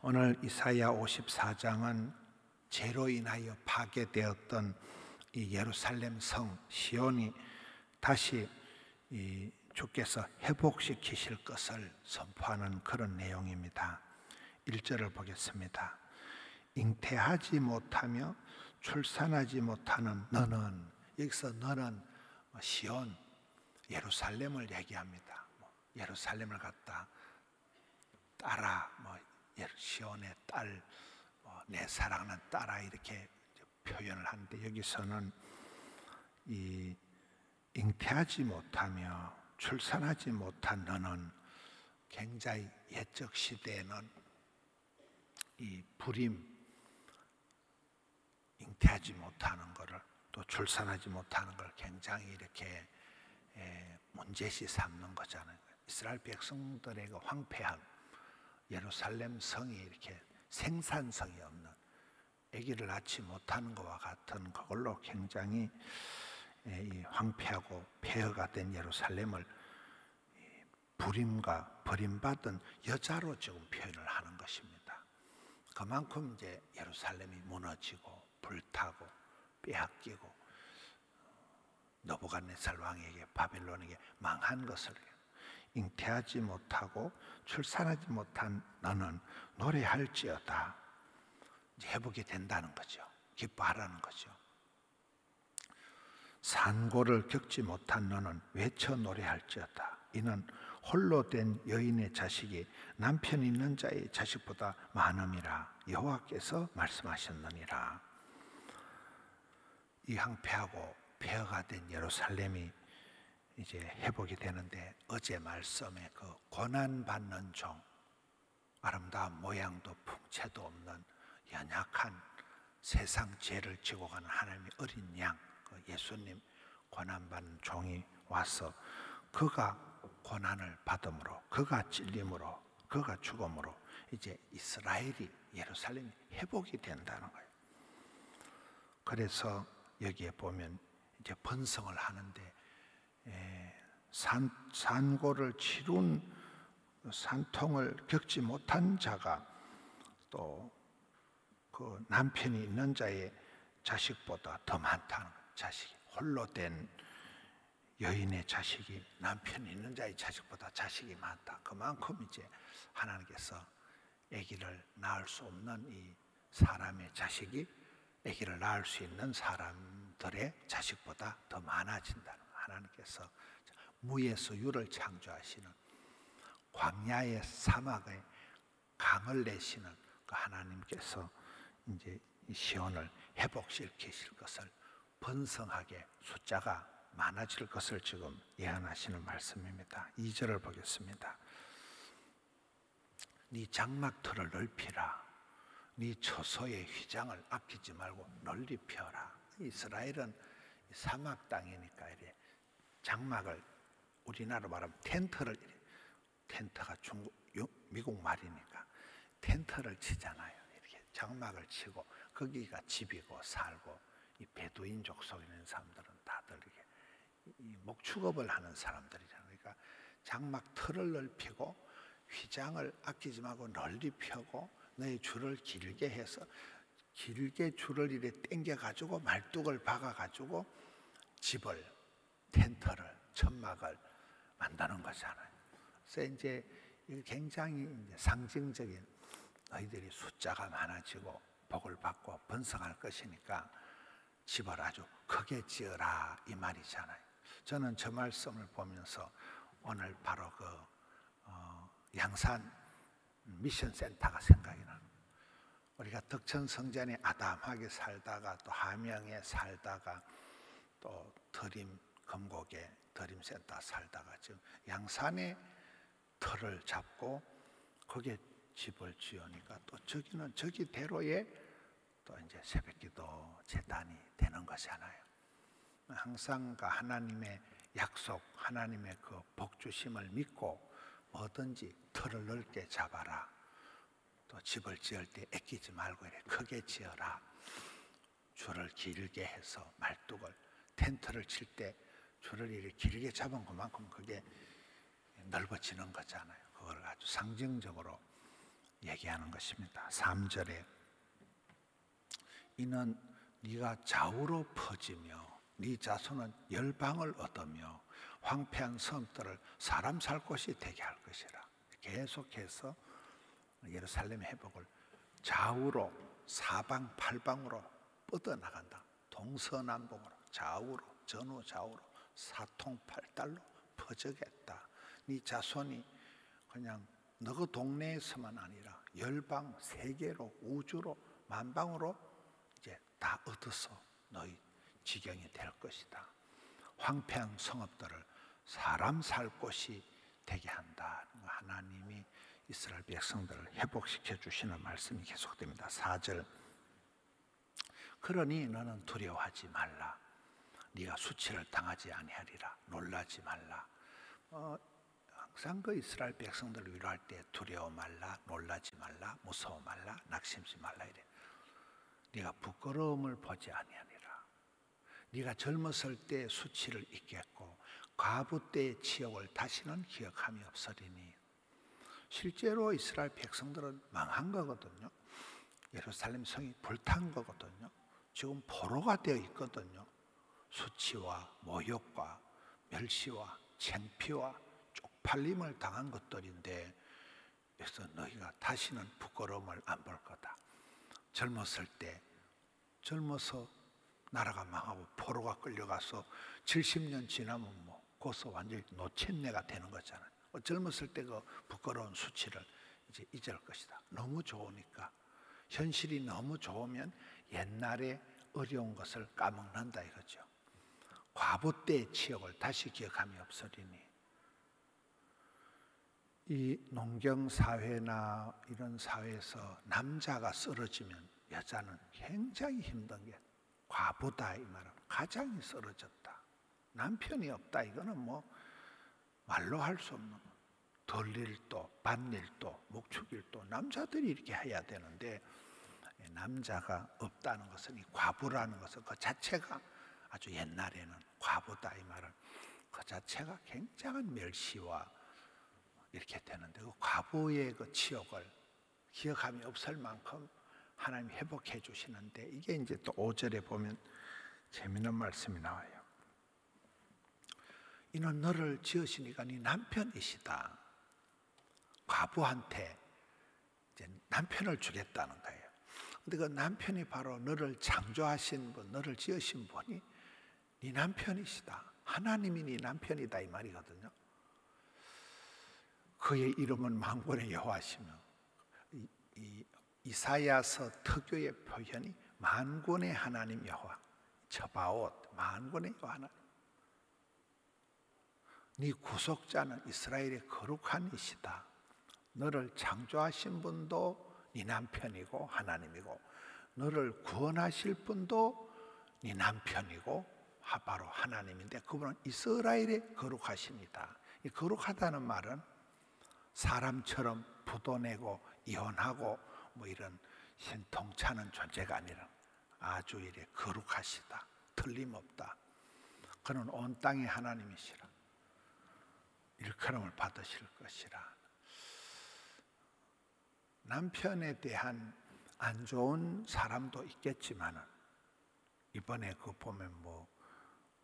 오늘 이사야 54장은 죄로 인하여 파괴되었던 이 예루살렘 성 시온이 다시 주께서 회복시키실 것을 선포하는 그런 내용입니다. 1절을 보겠습니다. 잉태하지 못하며 출산하지 못하는 너는, 여기서 너는 시온, 예루살렘을 얘기합니다. 예루살렘을 갖다 딸아, 시온의 딸, 내 사랑하는 딸아, 이렇게 표현을 하는데, 여기서는 이 잉태하지 못하며 출산하지 못한 너는, 굉장히 옛적 시대에는 이 불임, 잉태하지 못하는 것을, 또 출산하지 못하는 걸 굉장히 이렇게 문제시 삼는 거잖아요. 이스라엘 백성들의 그 황폐함, 예루살렘 성이 이렇게 생산성이 없는, 아기를 낳지 못하는 것과 같은 그걸로 굉장히 황폐하고 폐허가 된 예루살렘을 불임과 버림받은 여자로 지금 표현을 하는 것입니다. 그만큼 이제 예루살렘이 무너지고 불타고 빼앗기고 느부갓네살 왕에게, 바빌론에게 망한 것을, 잉태하지 못하고 출산하지 못한 너는 노래할지어다. 이제 회복이 된다는 거죠. 기뻐하라는 거죠. 산고를 겪지 못한 너는 외쳐 노래할지어다. 이는 홀로 된 여인의 자식이 남편 있는 자의 자식보다 많음이라 여호와께서 말씀하셨느니라. 이 황폐하고 폐허가 된 예루살렘이 이제 회복이 되는데, 어제 말씀에 그 고난받는 종, 아름다운 모양도 풍채도 없는 연약한 세상 죄를 지고 가는 하나님의 어린 양, 그 예수님 고난받는 종이 와서 그가 고난을 받음으로, 그가 찔림으로, 그가 죽음으로 이제 이스라엘이, 예루살렘이 회복이 된다는 거예요. 그래서 여기에 보면 이제 번성을 하는데, 산고를 치룬 산통을 겪지 못한 자가 또 그 남편이 있는 자의 자식보다 더 많다는 거예요. 자식이 홀로 된 여인의 자식이 남편이 있는 자의 자식보다 자식이 많다. 그만큼 이제 하나님께서 아기를 낳을 수 없는 이 사람의 자식이 아기를 낳을 수 있는 사람들의 자식보다 더 많아진다는 거예요. 하나님께서 무에서 유를 창조하시는, 광야의 사막에 강을 내시는 그 하나님께서 이제 이 시온을 회복시키실 것을, 번성하게 숫자가 많아질 것을 지금 예언하시는 말씀입니다. 2절을 보겠습니다. 네 장막터를 넓히라. 네 처소의 휘장을 아끼지 말고 널리 펴라. 이스라엘은 사막 땅이니까 이래 장막을, 우리나라로 말하면 텐트를, 텐트가 미국 말이니까 텐트를 치잖아요. 이렇게 장막을 치고 거기가 집이고 살고, 이 베두인족 속에 있는 사람들은 다들 이렇게 목축업을 하는 사람들이잖아요. 그러니까 장막 틀을 넓히고 휘장을 아끼지 말고 널리 펴고 너의 줄을 길게 해서, 길게 줄을 이렇게 당겨 가지고 말뚝을 박아 가지고 집을, 텐트를, 천막을 만드는 거잖아요. 그래서 이제 굉장히 이제 상징적인, 너희들이 숫자가 많아지고 복을 받고 번성할 것이니까 집을 아주 크게 지어라, 이 말이잖아요. 저는 저 말씀을 보면서 오늘 바로 그 양산 미션 센터가 생각이 나는 거예요. 우리가 덕천 성전에 아담하게 살다가, 또 함양에 살다가, 또 드림 금곡에 드림센터 살다가 지금 양산에 터를 잡고 거기에 집을 지으니까, 또 저기는 저기대로에 또 이제 새벽기도 재단이 되는 것이잖아요. 항상 그 하나님의 약속, 하나님의 그 복주심을 믿고 뭐든지 터를 넓게 잡아라. 또 집을 지을 때 아끼지 말고 이렇게 크게 지어라. 줄을 길게 해서 말뚝을, 텐트를 칠 때 줄을 이렇게 길게 잡은 그만큼 그게 넓어지는 거잖아요. 그걸 아주 상징적으로 얘기하는 것입니다. 3절에 이는 네가 좌우로 퍼지며 네 자손은 열방을 얻으며 황폐한 성들을 사람 살 곳이 되게 할 것이라. 계속해서 예루살렘 회복을 좌우로 사방팔방으로 뻗어나간다. 동서남북으로 좌우로 전후 좌우로 사통팔달로 퍼져겠다. 네 자손이 그냥 너그 동네에서만 아니라 열방 세계로 우주로 만방으로 이제 다 얻어서 너희 지경이 될 것이다. 황폐한 성읍들을 사람 살 곳이 되게 한다. 하나님이 이스라엘 백성들을 회복시켜 주시는 말씀이 계속됩니다. 4절 그러니 너는 두려워하지 말라. 네가 수치를 당하지 아니하리라. 놀라지 말라. 항상 그 이스라엘 백성들을 위로할 때 두려워 말라, 놀라지 말라, 무서워 말라, 낙심하지 말라 이래. 네가 부끄러움을 보지 아니하리라. 네가 젊었을 때 수치를 잊겠고 과부 때의 치욕을 다시는 기억함이 없으리니. 실제로 이스라엘 백성들은 망한 거거든요. 예루살렘 성이 불탄 거거든요. 지금 포로가 되어 있거든요. 수치와 모욕과 멸시와 창피와 쪽팔림을 당한 것들인데, 그래서 너희가 다시는 부끄러움을 안 볼 거다. 젊었을 때 젊어서 나라가 망하고 포로가 끌려가서 70년 지나면 뭐 고소 완전히 노친내가 되는 거잖아요. 젊었을 때 그 부끄러운 수치를 이제 잊을 것이다. 너무 좋으니까. 현실이 너무 좋으면 옛날에 어려운 것을 까먹는다 이거죠. 과부 때의 치욕을 다시 기억함이 없으리니. 이 농경 사회나 이런 사회에서 남자가 쓰러지면 여자는 굉장히 힘든 게 과부다 이 말은 가장이 쓰러졌다. 남편이 없다 이거는 뭐 말로 할 수 없는 거. 덜일도, 밭일도, 목축일도 남자들이 이렇게 해야 되는데 남자가 없다는 것은 이 과부라는 것은 그 자체가 아주 옛날에는 과부다 이 말은 그 자체가 굉장한 멸시와 이렇게 되는데 그 과부의 그 치욕을 기억함이 없을 만큼 하나님이 회복해 주시는데 이게 이제 또 5절에 보면 재미있는 말씀이 나와요. 이는 너를 지으시니까 네 남편이시다. 과부한테 이제 남편을 주겠다는 거예요. 근데 그 남편이 바로 너를 창조하신 분, 너를 지으신 분이 네 남편이시다. 하나님이 네 남편이다 이 말이거든요. 그의 이름은 만군의 여호와시며 이사야서 특유의 표현이 만군의 하나님 여호와, 츠바옷, 만군의 여호와 하나님. 네 구속자는 이스라엘의 거룩한 이시다. 너를 창조하신 분도 네 남편이고 하나님이고 너를 구원하실 분도 네 남편이고 바로 하나님인데 그분은 이스라엘의 거룩하십니다. 이 거룩하다는 말은 사람처럼 부도내고 이혼하고 뭐 이런 신통찮은 존재가 아니라 아주 이래 거룩하시다. 틀림없다. 그는 온 땅의 하나님이시라. 일컬음을 받으실 것이라. 남편에 대한 안 좋은 사람도 있겠지만은 이번에 그 보면 뭐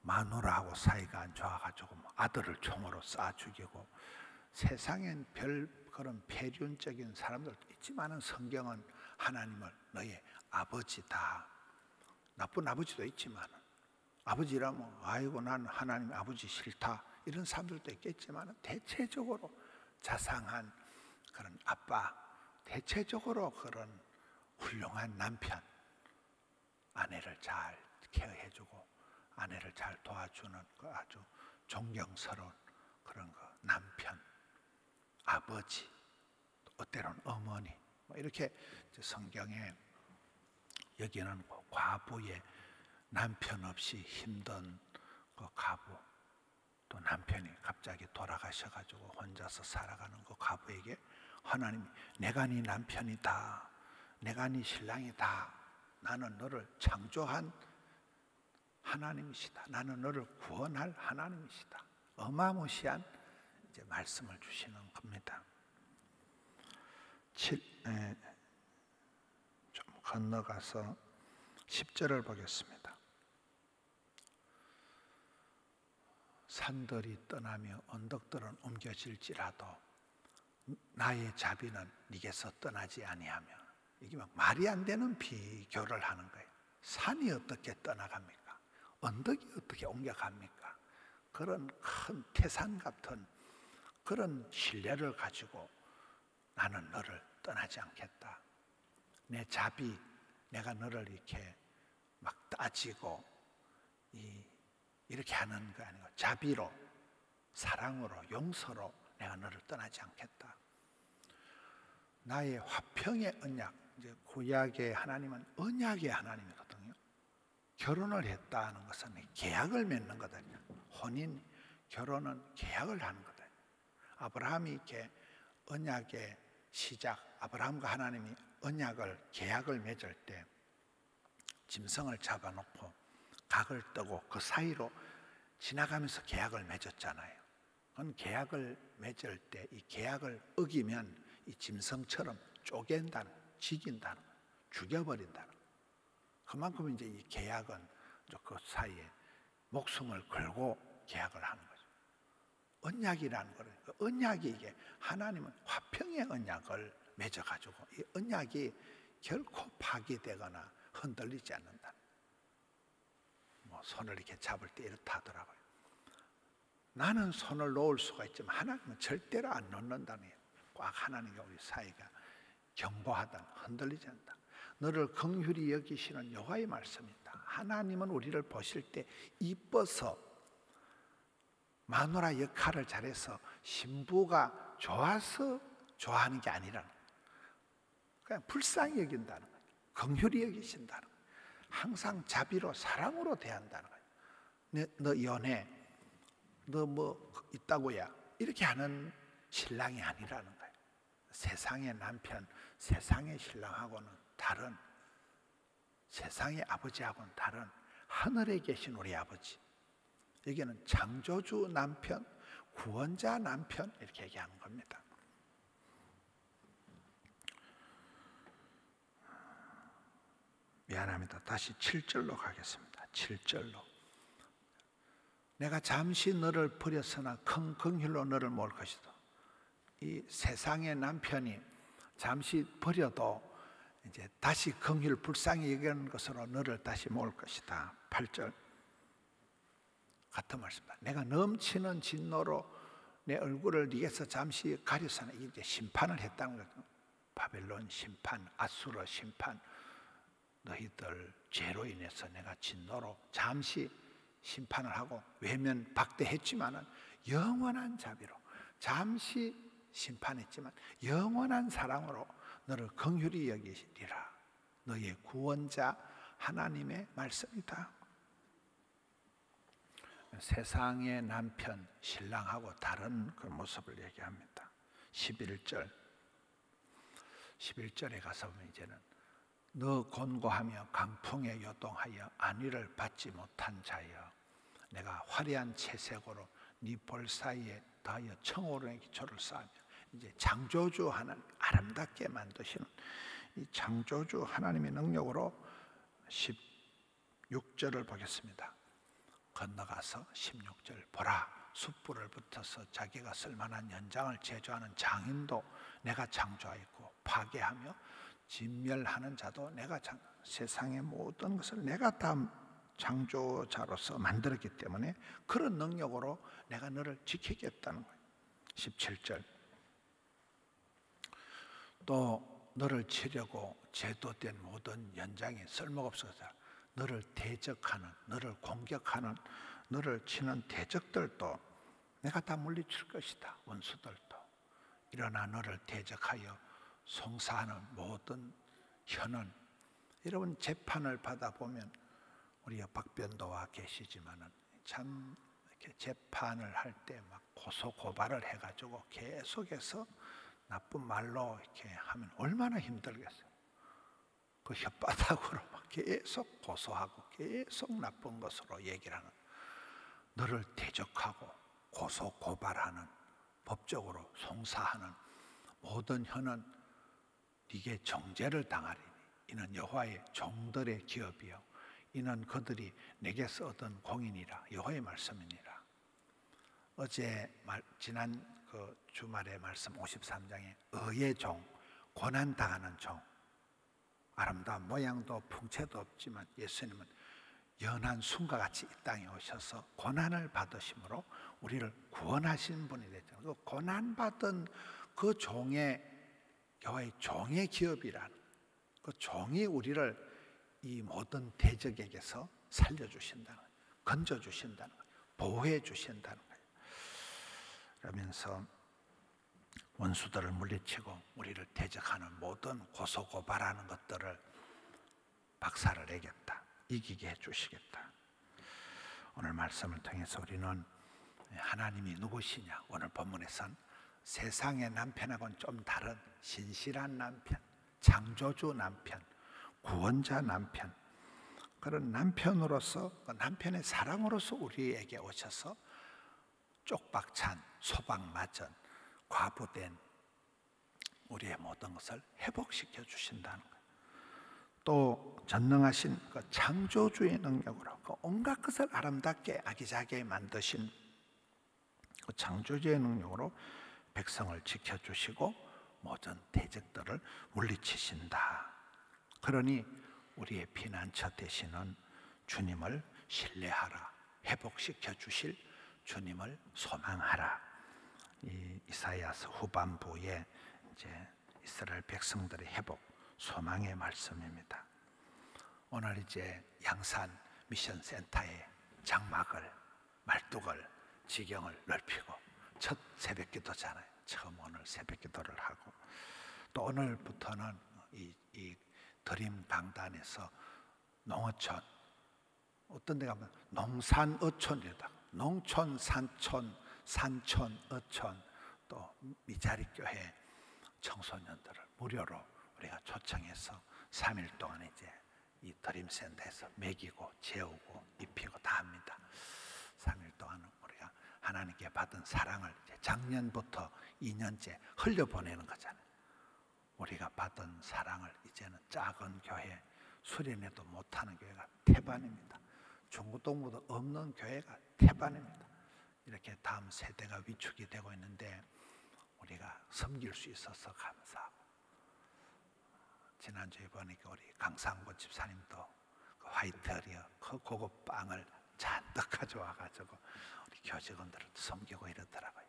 마누라하고 사이가 안 좋아가지고 뭐 아들을 총으로 쏴 죽이고 세상엔 별 그런 폐륜적인 사람들도 있지만은 성경은 하나님을 너의 아버지다. 나쁜 아버지도 있지만은 아버지라면 아이고 난 하나님 아버지 싫다 이런 사람들도 있겠지만은 대체적으로 자상한 그런 아빠, 대체적으로 그런 훌륭한 남편, 아내를 잘 케어해주고 아내를 잘 도와주는 그 아주 존경스러운 그런 그 남편, 아버지, 또 때로는 어머니, 뭐 이렇게 성경에 여기는 과부의 남편 없이 힘든 그 과부, 또 남편이 갑자기 돌아가셔가지고 혼자서 살아가는 그 과부에게 하나님이 내가 네 남편이다, 내가 네 신랑이다, 나는 너를 창조한 하나님이시다, 나는 너를 구원할 하나님이시다. 어마무시한 이제 말씀을 주시는 겁니다. 좀 건너가서 10절을 보겠습니다. 산들이 떠나며 언덕들은 옮겨질지라도 나의 자비는 네게서 떠나지 아니하며, 이게 막 말이 안 되는 비교를 하는 거예요. 산이 어떻게 떠나갑니까? 언덕이 어떻게 옮겨갑니까? 그런 큰 태산 같은 그런 신뢰를 가지고 나는 너를 떠나지 않겠다. 내 자비, 내가 너를 이렇게 막 따지고 이렇게 하는 거 아니고 자비로, 사랑으로, 용서로 내가 너를 떠나지 않겠다. 나의 화평의 언약, 이제 구약의 하나님은 언약의 하나님이거든요. 결혼을 했다는 것은 계약을 맺는 거거든요. 혼인, 결혼은 계약을 하는 거거든요. 아브라함이 이렇게 언약의 시작, 아브라함과 하나님이 언약을, 계약을 맺을 때 짐승을 잡아놓고 각을 뜨고 그 사이로 지나가면서 계약을 맺었잖아요. 그건 계약을 맺을 때 이 계약을 어기면 이 짐승처럼 쪼갠다는, 죽인다는, 죽여버린다는. 그만큼 이제 이 계약은 그 사이에 목숨을 걸고 계약을 하는 거죠. 언약이라는 거는, 그 언약이 이게 하나님은 화평의 언약을 맺어가지고 이 언약이 결코 파기되거나 흔들리지 않는다. 뭐 손을 이렇게 잡을 때 이렇다 하더라고요. 나는 손을 놓을 수가 있지만 하나님은 절대로 안 놓는다는 거예요. 꽉 하나님과 우리 사이가 견고하다, 흔들리지 않는다. 너를 긍휼히 여기시는 여호와의 말씀이다. 하나님은 우리를 보실 때 이뻐서, 마누라 역할을 잘해서 신부가 좋아서 좋아하는 게 아니라는 거예요. 그냥 불쌍히 여긴다는 거예요. 긍휼히 여기신다는 거예요. 항상 자비로, 사랑으로 대한다는 거예요. 너 연애, 너 뭐 있다고야, 이렇게 하는 신랑이 아니라는 거예요. 세상의 남편, 세상의 신랑하고는 다른, 세상의 아버지하고는 다른 하늘에 계신 우리 아버지. 여기는 창조주 남편, 구원자 남편, 이렇게 얘기하는 겁니다. 미안합니다. 다시 7절로 가겠습니다. 7절로. 내가 잠시 너를 버렸으나 큰 긍휼로 너를 모을 것이다. 이 세상의 남편이 잠시 버려도 이제 다시 긍휼, 불쌍히 여기는 것으로 너를 다시 모을 것이다. 8절 같은 말씀입니다. 내가 넘치는 진노로 내 얼굴을 네게서 잠시 가려서나, 이제 심판을 했다는 거죠. 바벨론 심판, 아수르 심판, 너희들 죄로 인해서 내가 진노로 잠시 심판을 하고 외면 박대했지만은 영원한 자비로 잠시 심판했지만 영원한 사랑으로 너를 긍휼히 여기리라. 너의 구원자 하나님의 말씀이다. 세상의 남편, 신랑하고 다른 그 모습을 얘기합니다. 11절에 가서 보면 이제는 너 곤고하며 강풍에 요동하여 안위를 받지 못한 자여, 내가 화려한 채색으로 네 볼 사이에 더하여 청오름의 기초를 쌓으며, 이제 창조주 하나님, 아름답게 만드시는 이 창조주 하나님의 능력으로 16절을 보겠습니다. 건너가서 16절 보라, 숯불을 붙어서 자기가 쓸만한 연장을 제조하는 장인도 내가 창조하였고 파괴하며 진멸하는 자도 내가 세상의 모든 것을 내가 다 창조자로서 만들었기 때문에 그런 능력으로 내가 너를 지키겠다는 거예요. 17절 또 너를 치려고 제도된 모든 연장이 쓸모가 없어서 너를 대적하는, 너를 공격하는, 너를 치는 대적들도 내가 다 물리칠 것이다. 원수들도. 일어나 너를 대적하여 송사하는 모든 혀는, 여러분 재판을 받아보면 우리 박변도와 계시지만은 참 이렇게 재판을 할 때 막 고소 고발을 해가지고 계속해서 나쁜 말로 이렇게 하면 얼마나 힘들겠어요. 그 혓바닥으로 막 계속 고소하고 계속 나쁜 것으로 얘기를 하는, 너를 대적하고 고소 고발하는, 법적으로 송사하는 모든 혀는 네게 정죄를 당하리니 이는 여호와의 종들의 기업이요 이는 그들이 내게서 얻은 공인이라. 여호와의 말씀이니라. 지난 그 주말의 말씀 53장에 의의 종, 고난당하는 종, 아름다운 모양도 풍채도 없지만 예수님은 연한 순과 같이 이 땅에 오셔서 고난을 받으심으로 우리를 구원하신 분이 됐죠. 그 고난받은 그 종의, 여호와의 종의 기업이라는 그 종이 우리를 이 모든 대적에게서 살려주신다는 거예요. 건져주신다는 거예요. 보호해 주신다는 거예요. 그러면서 원수들을 물리치고 우리를 대적하는 모든 고소고발하는 것들을 박살을 내겠다. 이기게 해주시겠다. 오늘 말씀을 통해서 우리는 하나님이 누구시냐? 오늘 본문에선 세상의 남편하고는 좀 다른 신실한 남편, 창조주 남편, 구원자 남편, 그런 남편으로서, 남편의 사랑으로서 우리에게 오셔서 쪽박찬, 소박맞은, 과부된 우리의 모든 것을 회복시켜 주신다는 거예요. 또 전능하신 그 창조주의 능력으로 그 온갖 것을 아름답게 아기자기하게 만드신 그 창조주의 능력으로 백성을 지켜주시고 모든 대적들을 물리치신다. 그러니 우리의 피난처 되시는 주님을 신뢰하라. 회복시켜 주실 주님을 소망하라. 이 이사야서 후반부에 이제 이스라엘 백성들의 회복, 소망의 말씀입니다. 오늘 이제 양산 미션 센터의 장막을, 말뚝을, 지경을 넓히고 첫 새벽 기도잖아요. 처음 오늘 새벽 기도를 하고 또 오늘부터는 이 드림 강단에서 농어촌, 어떤 데 가면 농산어촌이다. 농촌, 산촌, 산촌, 어촌, 또 미자리 교회 청소년들을 무료로 우리가 초청해서 3일 동안 이제 이 드림센터에서 먹이고 재우고 입히고 다 합니다. 3일 동안 우리가 하나님께 받은 사랑을 이제 작년부터 2년째 흘려보내는 거잖아요. 우리가 받은 사랑을 이제는 작은 교회, 수련회도 못하는 교회가 태반입니다. 중고동부도 없는 교회가 태반입니다. 이렇게 다음 세대가 위축이 되고 있는데 우리가 섬길 수 있어서 감사하고, 지난주에 보니까 우리 강상보 집사님도 그 화이트리어 그 고급 빵을 잔뜩 가져와가지고 우리 교직원들을 섬기고 이러더라고요.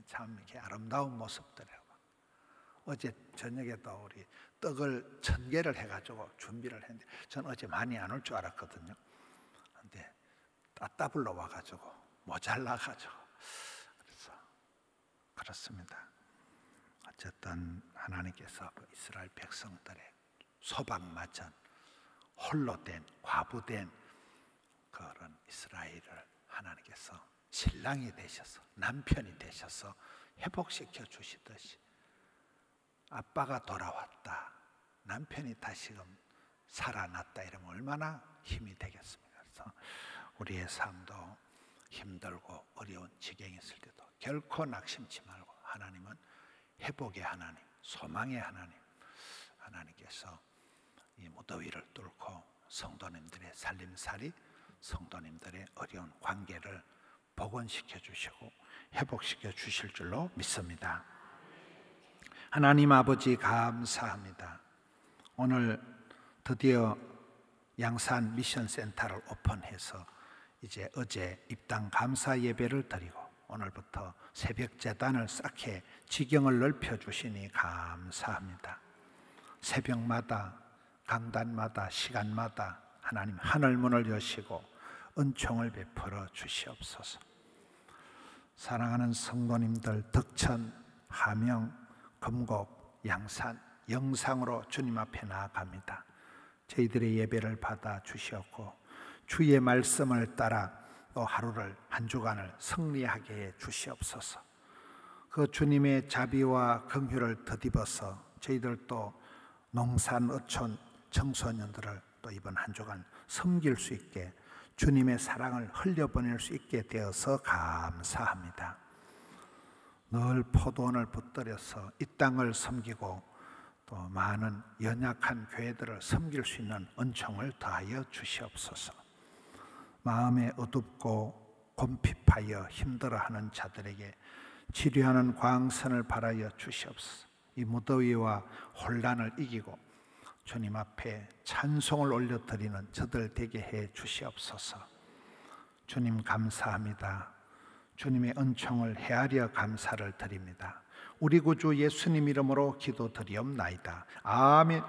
참 이렇게 아름다운 모습들이라고. 어제 저녁에도 우리 떡을 1000개를 해가지고 준비를 했는데 저는 어제 많이 안 올 줄 알았거든요. 근데 따따블로 와가지고 모자라가지고, 그래서 그렇습니다. 어쨌든 하나님께서 이스라엘 백성들의 소박맞은 홀로 된, 과부된 그런 이스라엘을 하나님께서 신랑이 되셔서, 남편이 되셔서 회복시켜 주시듯이 아빠가 돌아왔다, 남편이 다시금 살아났다 이러면 얼마나 힘이 되겠습니까? 그래서 우리의 삶도 힘들고 어려운 지경이 있을 때도 결코 낙심치 말고, 하나님은 회복의 하나님, 소망의 하나님, 하나님께서 이 무더위를 뚫고 성도님들의 살림살이, 성도님들의 어려운 관계를 복원시켜 주시고 회복시켜 주실 줄로 믿습니다. 하나님 아버지 감사합니다. 오늘 드디어 양산 미션 센터를 오픈해서 이제 어제 입당 감사 예배를 드리고 오늘부터 새벽 제단을 쌓게 지경을 넓혀 주시니 감사합니다. 새벽마다, 강단마다, 시간마다 하나님 하늘문을 여시고 은총을 베풀어 주시옵소서. 사랑하는 성도님들 덕천, 하명, 금곡, 양산, 영상으로 주님 앞에 나아갑니다. 저희들의 예배를 받아 주시옵고 주의 말씀을 따라 또 하루를, 한 주간을 승리하게 해 주시옵소서. 그 주님의 자비와 긍휼을 덧입어서 저희들도 농산, 어촌 청소년들을 또 이번 한 주간 섬길 수 있게, 주님의 사랑을 흘려보낼 수 있게 되어서 감사합니다. 늘 포도원을 붙들여서 이 땅을 섬기고 또 많은 연약한 교회들을 섬길 수 있는 은총을 더하여 주시옵소서. 마음에 어둡고 곰핍하여 힘들어하는 자들에게 치료하는 광선을 발하여 주시옵소서. 이 무더위와 혼란을 이기고 주님 앞에 찬송을 올려드리는 저들 되게 해 주시옵소서. 주님 감사합니다. 주님의 은총을 헤아려 감사를 드립니다. 우리 구주 예수님 이름으로 기도드리옵나이다. 아멘.